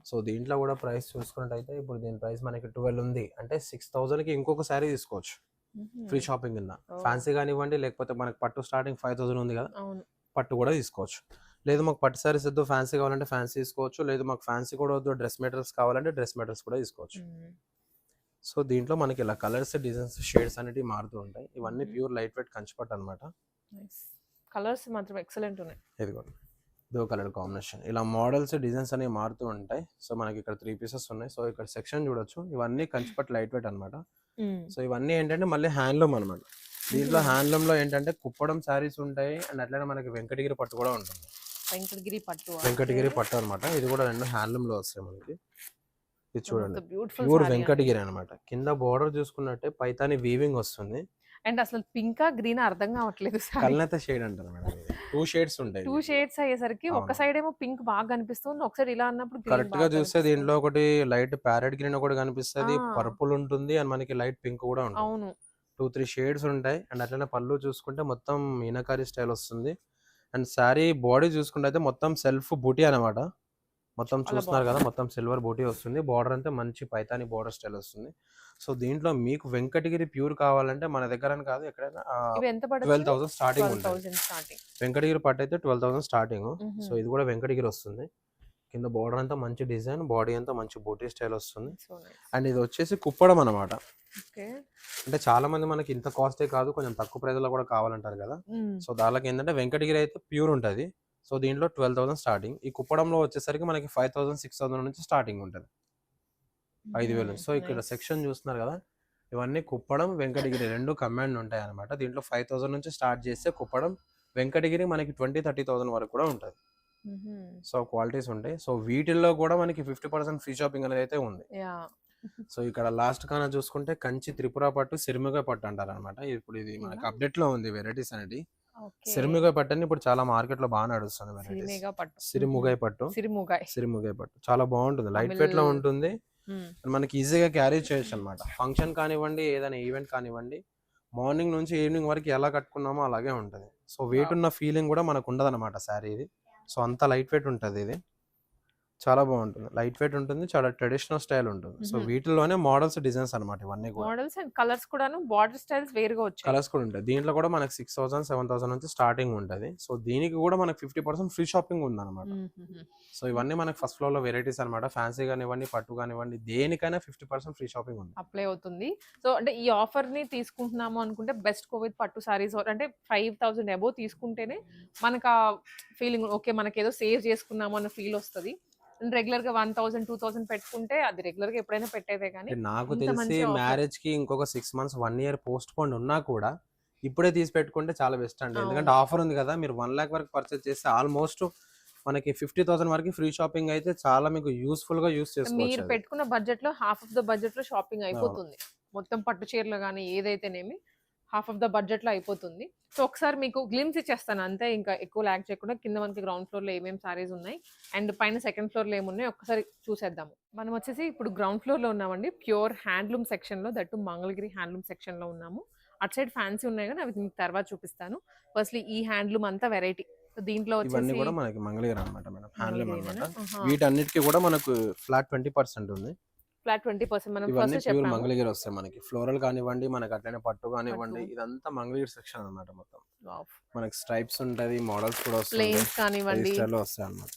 సో దీంట్లో కూడా ప్రైస్ చూసుకున్నట్టయితే ఇప్పుడు దీని ప్రైస్ మనకి 12 ఉంది అంటే 6,000 కి ఇంకొక సారీ తీసుకోవచ్చు ఫ్రీ షాపింగ్ కింద. ఫ్యాన్సీ కానివ్వండి, లేకపోతే మనకి పట్టు స్టార్టింగ్ 5,000 ఉంది కదా, పట్టు కూడా తీసుకోవచ్చు. లేదు మాకు పట్టు సారీస్ వద్దు, ఫ్యాన్సీ కావాలంటే ఫ్యాన్సీ తీసుకోవచ్చు. లేదు మాకు ఫ్యాన్సీ కూడా వద్దు, డ్రెస్ మెటీరియల్స్ కావాలంటే డ్రెస్ మెటీరియల్స్ కూడా తీసుకోవచ్చు. సో దీంట్లో మనకి ఇలా కలర్స్, డిజైన్స్, షేడ్స్ అనేవి మారుతూ ఉంటాయి. ఇవన్నీ ప్యూర్ లైట్ వెయిట్ కంచి పట్టు అనమాట. కలర్స్ మాత్రం ఎక్సలెంట్ ఉన్నాయి. ఇదో కలర్ కాంబినేషన్, ఇలా మోడల్స్, డిజైన్స్ అనేవి మారుతూ ఉంటాయి. సో మనకి ఇక్కడ 3 pieces ఉన్నాయి. సో ఇక్కడ సెక్షన్ చూడొచ్చు, ఇవన్నీ కంచిపట్టు లైట్ వెయిట్ అనమాట. సో ఇవన్నీ ఏంటంటే మళ్ళీ హ్యాండ్లూమ్ అనమాట. దీంట్లో హ్యాండ్లూమ్ లో ఏంటంటే కుప్పడం శారీస్ ఉంటాయి. అండ్ అట్లనే మనకి వెంకటగిరి పట్టు కూడా ఉంటుంది. వెంకటగిరి పట్టు అనమాట. ఇది కూడా 2 హ్యాండ్లూమ్ లో వస్తాయి మనకి. ఇది చూడండి, ప్యూర్ వెంకటగిరి అనమాట. కింద బోర్డర్ చూసుకున్నట్టే పైతాని వీవింగ్ వస్తుంది. అండ్ అసలు పింకా గ్రీన్ అర్థం కావట్లేదు. కల్నేత షేడ్ అంటారు మేడం. 2 షేడ్స్ ఉంటాయి. 2 షేడ్స్ అయ్యేసరికి ఒక సైడ్ ఏమో పింక్ బాగా కనిపిస్తుంది, ఒక సైడ్ ఇలా అన్నప్పుడు కరెక్ట్ గా చూస్తే దీంట్లో ఒకటి లైట్ ప్యారెట్ గ్రీన్ ఒకటి కనిపిస్తుంది, పర్పుల్ ఉంటుంది, అండ్ మనకి లైట్ పింక్ కూడా ఉంటుంది. అవును, 2-3 షేడ్స్ ఉంటాయి. అండ్ అట్లనే పళ్ళు చూసుకుంటే మొత్తం మీనాకారి స్టైల్ వస్తుంది. అండ్ శారీ బాడీ చూసుకుంటే అయితే మొత్తం సెల్ఫ్ బూటీ అనమాట. మొత్తం చూస్తున్నారు కదా, మొత్తం సిల్వర్ బూటీ వస్తుంది. బార్డర్ అంతా మంచి పైతాని బార్డర్ స్టైల్ వస్తుంది. సో దీంట్లో మీకు వెంకటగిరి ప్యూర్ కావాలంటే మన దగ్గర కాదు ఎక్కడైనా 12,000 స్టార్టింగ్ ఉంటుంది. వెంకటగిరి పట్టు అయితే 12,000 స్టార్టింగ్. సో ఇది కూడా వెంకటగిరి వస్తుంది. కింద బార్డర్ అంతా మంచి డిజైన్, బాడీ అంతా మంచి బూటీ స్టైల్ వస్తుంది. అండ్ ఇది వచ్చేసి కుప్పడం అనమాట. అంటే చాలా మంది మనకి ఇంత కాస్టే కాదు, కొంచెం తక్కువ ప్రైస్ లో కూడా కావాలంటారు కదా. సో దానికి ఏంటంటే వెంకటగిరి అయితే ప్యూర్ ఉంటుంది. సో దీంట్లో 12,000 స్టార్టింగ్. ఈ కుప్పడంలో వచ్చేసరికి మనకి 5,000 6,000 నుంచి స్టార్టింగ్ ఉంటుంది, 5,000 నుంచి. సో ఇక్కడ సెక్షన్ చూస్తున్నారు కదా, ఇవన్నీ కుప్పడం, వెంకటగిరి 2 కమాండ్ ఉంటాయి అనమాట. దీంట్లో 5,000 నుంచి స్టార్ట్ చేస్తే కుప్పడం, వెంకటగిరి మనకి 20,000-30,000 వరకు కూడా ఉంటుంది. సో క్వాలిటీస్ ఉంటాయి. సో వీటిల్లో కూడా మనకి 50% ఫ్రీ షాపింగ్ అనేది అయితే ఉంది. సో ఇక్కడ లాస్ట్ కాన చూసుకుంటే కంచి త్రిపుర పట్టు, సిరిముగ పట్టు అంటారు అనమాట. ఇప్పుడు ఇది మనకి అప్డేట్ లో ఉంది వెరైటీస్ అనేది. సిరిముగై పట్టు అని ఇప్పుడు చాలా మార్కెట్ లో బాగా నడుస్తుంది. సిరిముగై పట్టు చాలా బాగుంటుంది, లైట్ వెయిట్ లో ఉంటుంది. మనకి ఈజీగా క్యారీ చేయొచ్చు అనమాట. ఫంక్షన్ కానివ్వండి, ఏదైనా ఈవెంట్ కానివ్వండి, మార్నింగ్ నుంచి ఈవినింగ్ వరకు ఎలా కట్టుకున్నామో అలాగే ఉంటది. సో వెయిట్ ఉన్న ఫీలింగ్ కూడా మనకు ఉండదన్నమాట శారీ ఇది. సో అంత లైట్ వెయిట్ ఉంటది ఇది. చాలా బాగుంటుంది. లైట్ వెయిట్ ఉంటుంది. చాలా ట్రెడిషనల్ స్టైల్ ఉంటుంది. సో వీటిల్లోనే మోడల్స్, డిజైన్స్ అన్నమాట ఇవన్నీ కూడా. మోడల్స్ అండ్ కలర్స్ కూడాను బార్డర్ స్టైల్స్ వేరుగా వచ్చాయి. కలర్స్ కూడా ఉంటాయి. దీంట్లో కూడా మనకి 6000, 7000 నుంచి స్టార్టింగ్ ఉంటది. సో దీనికి కూడా మనకి 50% ఫ్రీ షాపింగ్ ఉందన్నమాట. సో ఇవన్నీ మనకి ఫస్ట్ ఫ్లోర్ లో వెరైటీస్ అన్నమాట. ఫ్యాన్సీ కానివ్వండి, పట్టు కానివ్వండి, దేనికైనా 50% ఫ్రీ షాపింగ్ ఉంది. అప్లై అవుతుంది. సో అంటే ఈ ఆఫర్ ని తీసుకుంటున్నాము అనుకుంటే బెస్ట్ కోవిడ్ పట్టు సారీస్ అంటే 5000 అబోవ్ తీసుకుంటేనే మనకు ఆ ఫీలింగ్ ఓకే మనకి ఏదో సేవ్ చేసుకున్నాము అన్న ఫీల్ వస్తుంది. రెగ్యులర్ గా 1000, 2000 పెట్టుకుంటే అది రెగ్యులర్ గా ఎప్పుడైనా పెట్టేదే కానీ నాకు తెలిసి మ్యారేజ్ కి ఇంకొక 6 months 1 year పోస్ట్ పోన్ ఉన్నా కూడా ఇప్పుడే తీసి పెట్టుకుంటే చాలా బెస్ట్ అండి. ఎందుకంటే ఆఫర్ ఉంది కదా, మీరు 1 lakh వరకు పర్చేస్ చేస్తే ఆల్మోస్ట్ మనకి 50,000 వరకు ఫ్రీ షాపింగ్ అయితే చాలా మీకు యూస్ఫుల్ గా యూస్ చేసుకోవచ్చు. మీరు పెట్టుకున్న బడ్జెట్ లో హాఫ్ ఆఫ్ ద బడ్జెట్ లో షాపింగ్ అయిపోతుంది. మొత్తం పట్టు చీరలు కానీ ఏదైతేనేమి హాఫ్ ఆఫ్ ద బడ్జెట్ లో అయిపోతుంది. సో ఒకసారి మీకు గ్లిమ్స్ ఇచ్చేస్తాను అంతే, ఇంకా ఎక్కువ ల్యాక్ చేయకుండా. కింద మనకి గ్రౌండ్ ఫ్లోర్ లో ఏమేమి సారీస్ ఉన్నాయి అండ్ పైన సెకండ్ ఫ్లోర్ లో ఏమున్నాయి ఒక్కసారి చూసేద్దాము. మనం వచ్చేసి ఇప్పుడు గ్రౌండ్ ఫ్లోర్ లో ఉన్నామండి. ప్యూర్ హ్యాండ్లూమ్ సెక్షన్ లో, దట్టు మంగళగిరి హ్యాండ్లూమ్ సెక్షన్ లో ఉన్నాము. అటు సైడ్ ఫ్యాన్సీ ఉన్నాయి కానీ అవి మీకు తర్వాత చూపిస్తాను. ఫస్ట్లీ ఈ హ్యాండ్లూమ్ అంతా వెరైటీ. దీంట్లో ఇవన్నీ కూడా మనకి మంగళగిరి అన్నమాట మేడం, హ్యాండ్లూమ్ అన్నమాట. వీటన్నిటికీ కూడా మనకు ఫ్లాట్ 20% ఉంది. ఫ్లాట్ 20% మనం ఇవన్నీ ఫస్ట్ ప్యూర్ చెప్పాము. మంగళగిరి వస్తాయి మనకి. ఫ్లోరల్ కానివ్వండి, మనకి అట్లనే పట్టు కానివ్వండి, ఇదంతా మంగళగిరి సెక్షన్ అన్నమాట మొత్తం. మనకి స్ట్రైప్స్ ఉంటది, మోడల్స్ కూడా వస్తాయి, ప్లెయిన్స్ కానివ్వండి, స్టైల్ లో వస్తాయి అన్నమాట.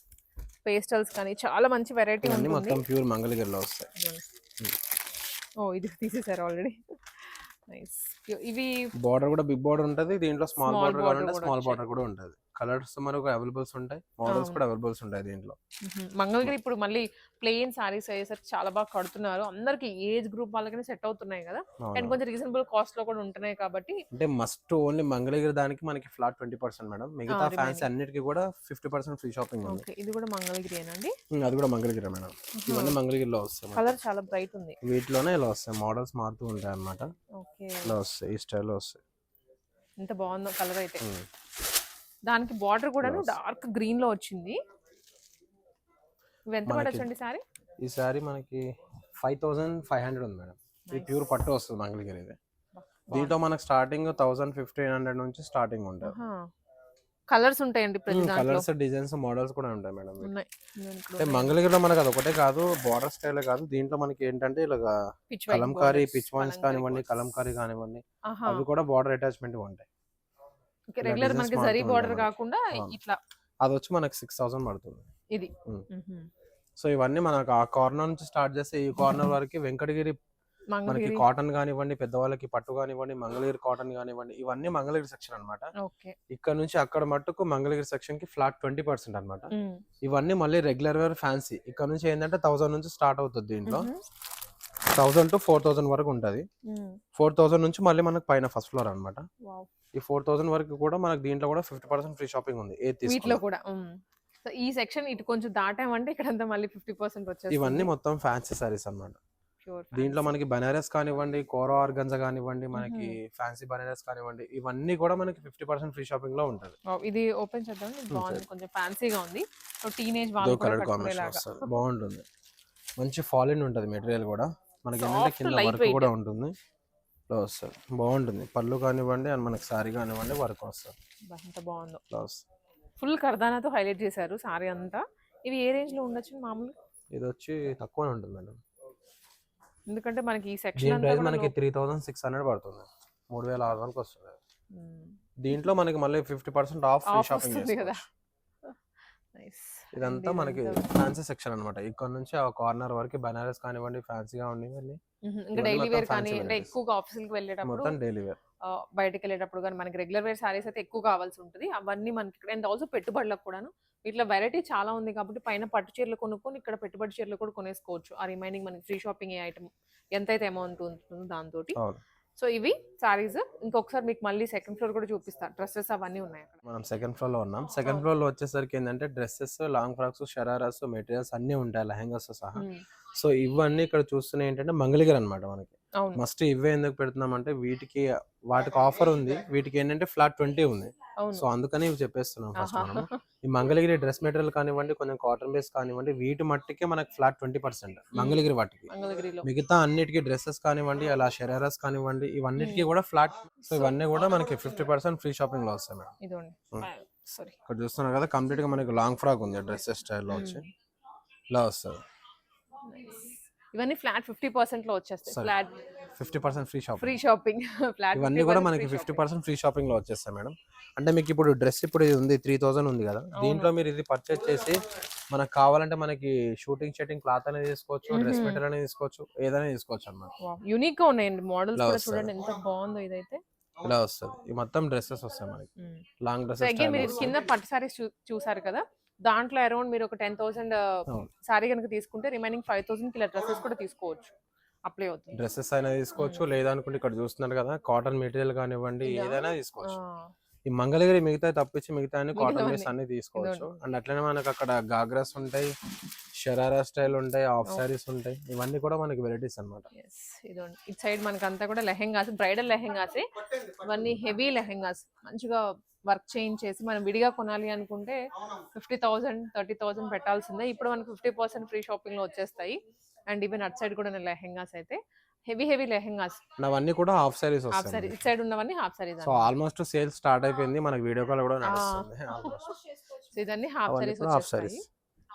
పేస్టల్స్ కానీ చాలా మంచి వెరైటీ ఇవన్నీ ఉంటుంది. మొత్తం ప్యూర్ మంగళగిరిలో వస్తాయి. ఓ ఇది తీసేసారు ఆల్రెడీ. నైస్. ఇవి బార్డర్ కూడా బిగ్ బార్డర్ ఉంటది. దీంట్లో స్మాల్ Small బార్డర్ border కావాలంటే కూడా స్మాల్ వచ్చాయి. బార్డర్ కూడా ఉంటది. కలర్స్ మనకు అవైలబుల్స్ ఉంటాయి, మోడల్స్ కూడా అవైలబుల్స్ ఉంటాయి దీంట్లో. మంగళగిరి ఇప్పుడు మళ్ళీ ప్లెయిన్ సారీస్ అయ్యేసరికి చాలా బాగా కడుతున్నారు. అందరికి ఏజ్ గ్రూప్ వాళ్ళకనే సెట్ అవుతున్నాయి కదా, అండ్ కొంచెం రీజనబుల్ కాస్ట్ లో కూడా ఉంటున్నాయి కాబట్టి. అంటే మస్ట్ ఓన్లీ మంగళగిరి దానికి మనకి ఫ్లాట్ 20% మేడం. మిగతా ఫ్యాన్సీ అన్నిటికీ కూడా 50% ఫ్రీ షాపింగ్ ఉంది. ఓకే, ఇది కూడా మంగళగిరి అండి. అది కూడా మంగళగిరి మేడం. ఇవన్నీ మంగళగిరిలో వస్తాయి. కలర్ చాలా బ్రైట్ ఉంది. వీటిలోనే ఇలా వస్తాయి, మోడల్స్ మారుతూ ఉంటాయి అన్నమాట. ఓకే, ఇలా వస్తాయి, ఈ స్టైల్లో వస్తాయి. ఎంత బాగుందో కలర్ అయితే. దానికి బార్డర్ కూడా డార్క్ గ్రీన్ లో వచ్చింది. ఇవి ఎంత పడొచ్చండి సారీ? ఈ సారీ మనకి 5500 ఉంది మేడం. ఇది ప్యూర్ పట్టు వస్తుంది మంగళగిరి. ఇది దీంట్లో మనకి స్టార్టింగ్ 1500 నుంచి స్టార్టింగ్ ఉంటుంది. కలర్స్ ఉంటాయండి ప్రతి దాంట్లో. కలర్స్, డిజైన్స్, మోడల్స్ కూడా ఉంటాయి మేడం. ఉన్నాయి. అంటే మంగళగిరిలో మనకి అది ఒకటే కాదు, బార్డర్ స్టైల్ కాదు, దీంట్లో మనకి ఏంటంటే ఇలాగా కలంకారీ, పిచ్ పాయింట్స్ కానివ్వండి, కలంకారీ కానివ్వండి, అవి కూడా బార్డర్ అటాచ్మెంట్ ఉంటాయి. రెగ్యులర్ మనకి జరీ బార్డర్ కాకుండా ఇట్లా అది వచ్చి మనకి 6000 పడుతుంది ఇది. సో ఇవన్నీ మనకు ఆ కార్నర్ నుంచి స్టార్ట్ చేస్తే ఈ కార్నర్ వరకు వెంకటగిరి మనకి కాటన్ కానివ్వండి, పెద్దవాళ్ళకి పట్టు కానివ్వండి, మంగళగిరి కాటన్ కానివ్వండి, ఇవన్నీ మంగళగిరి సెక్షన్ అన్నమాట. ఇక్కడ నుంచి అక్కడ మట్టుకు మంగళగిరి సెక్షన్ కి ఫ్లాట్ 20% అన్నమాట. ఇవన్నీ మళ్ళీ రెగ్యులర్ వేర్ ఫ్యాన్సీ. ఇక్కడ నుంచి ఏంటంటే 1000 నుంచి స్టార్ట్ అవుతుంది. దీంట్లో 1000 to 4000 వరకు ఉంటది. 4000 నుంచి మళ్ళీ మనకి పైన ఫస్ట్ ఫ్లోర్ అన్నమాట. ఈ 4000 వరకు కూడా మనకి దీంట్లో కూడా 50% ఫ్రీ షాపింగ్ ఉంది. వీటిలో కూడా ఈ సెక్షన్ ఇటు కొంచెం దాటామంటే ఇక్కడ అంతా మళ్ళీ 50% వచ్చేస్తుంది. ఇవన్నీ మొత్తం ఫ్యాన్సీ సారీస్ అన్నమాట. దీంట్లో మనకి బనారస్ కానివ్వండి, కోరా ఆర్గంజా కానివ్వండి, మనకి ఫ్యాన్సీ బనారస్ కానివ్వండి, ఇవన్నీ కూడా మనకి 50% ఫ్రీ షాపింగ్ లో ఉంటుంది. ఇది ఓపెన్ చేద్దాం. బాగుంది, కొంచెం ఫ్యాన్సీగా ఉంది. సో టీనేజ్ వాళ్ళు కూడా కట్టుకునేలాగా బాగుంటుంది. మంచి ఫాలిన్ ఉంటుంది మెటీరియల్ కూడా. మనకి ఏంటంటే కింద వర్క్ కూడా ఉంటుంది. వస్తుంది, బాగుంటుంది. పళ్ళు కానివ్వండి అండ్ మనకి సారీ కానివ్వండి వర్క్ వస్తుంది. ఎంత బాగుందో. ఫుల్ కర్దానాతో హైలైట్ చేశారు సారీ అంతా. ఇవి ఏ రేంజ్ లో ఉండొచ్చు మామూలు? ఇది వచ్చి తక్కువ ఉంటుంది మేడం, ఎందుకంటే మనకి ఈ సెక్షన్ మనకి 3600 పడుతుంది. 3600 వరకు వస్తుంది. దీంట్లో మనకి మళ్ళీ 50% ఆఫ్ ఫ్రీ షాపింగ్ కదా. ఇదంతా మనకి ఫ్యాన్సీ సెక్షన్ అన్నమాట. ఇక్కడ నుంచి ఆ కార్నర్ వరకు బనారస్ కానివ్వండి, ఫ్యాన్సీగా ఉండి ఇంకా డైలీ వేర్ కానీ, అంటే ఎక్కువగా ఆఫీసులకు వెళ్ళేటప్పుడు, మొత్తం డైలీ వేర్, బయటకు వెళ్ళేటప్పుడు కానీ మనకి రెగ్యులర్ వేర్ సారీస్ అయితే ఎక్కువ కావాల్సి ఉంటుంది. అవన్నీ మనకి ఇక్కడ. అండ్ ఆల్సో పెట్టుబడులకు కూడాను ఇట్లా వెరైటీ చాలా ఉంది కాబట్టి పైన పట్టు చీరలు కొనుక్కొని ఇక్కడ పెట్టుబడి చీరలు కూడా కొనేసుకోవచ్చు. ఆ రిమైనింగ్ మనకి ఫ్రీ షాపింగ్ ఐటమ్ ఎంతైతే అమౌంట్ ఉంటుందో దాంతో. సో ఇవి సారీస్. ఇంకొకసారి మీకు మళ్ళీ సెకండ్ ఫ్లోర్ కూడా చూపిస్తా. డ్రెస్సెస్ అవన్నీ ఉన్నాయి అక్కడ. మనం సెకండ్ ఫ్లోర్ లో ఉన్నాం. సెకండ్ ఫ్లోర్ లో వచ్చేసరికి ఏంటంటే dresses, long frocks, shararas, materials అన్ని ఉంటాయి, లెహంగాస్ సహా. సో ఇవన్నీ ఇక్కడ చూస్తున్నాయి ఏంటంటే మంగళగిరి అన్నమాట. మనకి మస్ట్ ఇవే ఎందుకు పెడుతున్నాం అంటే వాటికి ఆఫర్ ఉంది. వీటికి ఏంటంటే ఫ్లాట్ 20 ఉంది. సో అందుకని ఇవి చెప్పేస్తున్నాం ఫస్ట్ మనం. ఈ మంగళగిరి డ్రెస్ మెటీరియల్ కానివ్వండి, కొంచెం కాటన్ బేస్ కానివ్వండి, వీటి మట్టికే మనకి ఫ్లాట్ 20% మంగళగిరి వాటికి. మంగళగిరిలో. మిగతా అన్నిటికి డ్రెస్సెస్ కానివ్వండి, అలా షరారాస్ కానివ్వండి, ఇవన్నిటికి కూడా ఫ్లాట్. సో ఇవన్నీ కూడా మనకి 50% ఫ్రీ షాపింగ్ లో వస్తాయి మేడం. ఇదిగోండి. సారీ. ఇక్కడ చూస్తున్నారు కదా, కంప్లీట్ గా మనకి లాంగ్ ఫ్రాక్ ఉంది డ్రెస్సెస్ స్టైల్లో వచ్చి ఇలా వస్తుంది. ఇవన్నీ ఫ్లాట్ 50% లో వచ్చేస్తాయి. Sorry. Flat 50% free shopping. Free shopping. Flat ఇవన్నీ కూడా మనకి 50% ఫ్రీ షాపింగ్ లో వచ్చేస్తాయి మేడం. అంటే మీకు ఇప్పుడు డ్రెస్ ఇప్పుడు ఇది ఉంది 3000 ఉంది కదా, దీంట్లో మీరు ఇది పర్చేస్ చేసి మనకు కావాలంటే మనకి షూటింగ్ క్లాత్ అనేది తీసుకోవచ్చు, డ్రెస్ మెటీరియల్ అనేది తీసుకోవచ్చు, ఏదైనా తీసుకోవచ్చు అన్నమాట. యూనిక్ గా ఉన్నాయండి మోడల్స్ ఇలా కూడా, వస్తుంది. చూడండి ఎంత బాగుందో ఇదైతే. ఇలా వస్తుంది. ఈ మొత్తం డ్రెస్సెస్ వస్తాయి మనకి, లాంగ్ సో డ్రెస్సెస్ అగైన్ మీరు కింద పట్టు సారీస్ చూసారు కదా, దాంట్లో అరౌండ్ మీరు ఒక 10,000 సారీ కనుక తీసుకుంటే రిమైనింగ్ 5,000 కి ఇలా డ్రెస్సెస్ కూడా తీసుకోవచ్చు, అప్లై అవుతుంది. డ్రెస్సెస్ అయినా తీసుకోవచ్చు, లేదా అనుకుంటే ఇక్కడ చూస్తున్నారు కదా కాటన్ మెటీరియల్ కానివ్వండి, ఏదైనా తీసుకోవచ్చు. ఈ మంగళగిరి మిగతా తప్పించి మిగతా అన్ని కాటన్ బేస్ అన్ని తీసుకోవచ్చు. అండ్ అట్లనే మనకు అక్కడ గాగ్రాస్ ఉంటాయి, షరారా స్టైల్ ఉంటాయి, హాఫ్ సారీస్ ఉంటాయి, ఇవన్నీ కూడా మనకి వెరైటీస్ అన్నమాట. ఇదండి ఇటు సైడ్ మనకి అంతా కూడా లెహెంగాస్, బ్రైడల్ లెహెంగాస్, ఇవన్నీ హెవీ లెహెంగాస్, మంచిగా వర్క్ చేయించేసి మనం విడిగా కొనాలి అనుకుంటే 50,000 30,000 పెట్టాల్సిందే. ఇప్పుడు మనకు 50% ఫ్రీ షాపింగ్ లో వచ్చేస్తాయి. అండ్ ఈవెన్ అట్ సైడ్ కూడా లెహెంగాస్ అయితే హెవీ లెహెంగాస్, అవన్నీ కూడా హాఫ్ సారీస్ హాఫ్ సారీ. ఇటు సైడ్ ఉన్నవన్నీ half saris. So almost sale start అయిపోయింది, మనకి వీడియో కాల్ కూడా నడుస్తుంది. సో ఇదన్నీ హాఫ్ సారీస్ వచ్చేస్తాయి,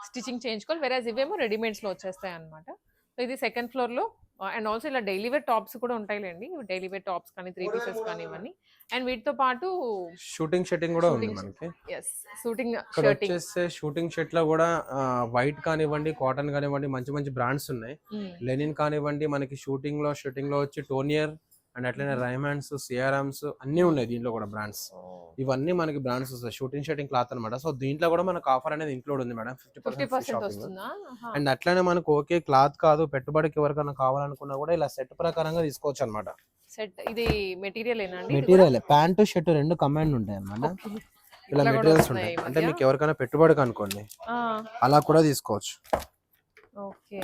స్టిచింగ్ చేయించుకోవాలి. వేరే ఇవేమో రెడీమేడ్స్ లో వచ్చేస్తాయి అన్నమాట. సో ఇది సెకండ్ ఫ్లోర్ లో. అండ్ ఆల్సో ఇలా డైలీ వేర్ టాప్స్ కూడా ఉంటాయిలేండి, డైలీ వేర్ టాప్స్ కానీ 3 పీసెస్ కానీ ఇవన్నీ. అండ్ వీటితో పాటు షూటింగ్ కూడా ఉంది మనకి. షూటింగ్ ఇక్కడ వచ్చేస్తే షూటింగ్ షర్ట్ లో కూడా వైట్ కానివ్వండి, కాటన్ కానివ్వండి, మంచి బ్రాండ్స్ ఉన్నాయి. లెనిన్ కానివ్వండి, మనకి షూటింగ్ లో వచ్చి టోనియర్ అండ్ అట్లనే రైమాండ్స్, సిఆర్ఎమ్స్ అన్ని ఉన్నాయి దీంట్లో కూడా బ్రాండ్స్. ఇవన్నీ మనకి బ్రాండ్స్ వస్తాయి, షూటింగ్ క్లాత్ అనమాట. సో దీంట్లో కూడా మనకు ఆఫర్ అనేది ఇంక్లూడ్ ఉంది మేడం, 50% వస్తుందా. అండ్ అట్లనే మనకు ఓకే క్లాత్ కాదు, పెట్టుబడికి ఎవరికైనా కావాలనుకున్నా కూడా ఇలా సెట్ ప్రకారంగా తీసుకోవచ్చు అనమాట. సెట్ ఇది మెటీరియల్ ఏనండి, మెటీరియల్ ప్యాంటు షర్ట్ రెండు కంబైన్ ఉంటాయి అన్నమాట. ఇలా మెటీరియల్స్ ఉంటాయి. అంటే మీకు ఎవరికైనా పెట్టుబడికి అనుకోండి అలా కూడా తీసుకోవచ్చు. ఓకే,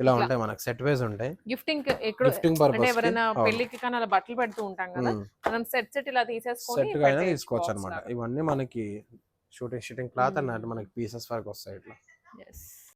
ఇలా ఉంటాయి మనకి సెట్ వైజ్ ఉంటాయి. గిఫ్టింగ్ పర్పస్ ఎవరైనా పెళ్లికి కానీ అలా బట్టలు పెడుతూ ఉంటాం కదా, మనం సెట్ ఇలా తీసేసుకొని సెట్ గా తీసుకోవచ్చు అన్నమాట. ఇవన్నీ మనకి షూటింగ్ క్లాత్ అన్నట్టు మనకి పీసెస్ వరకు వస్తాయి ఇట్లా.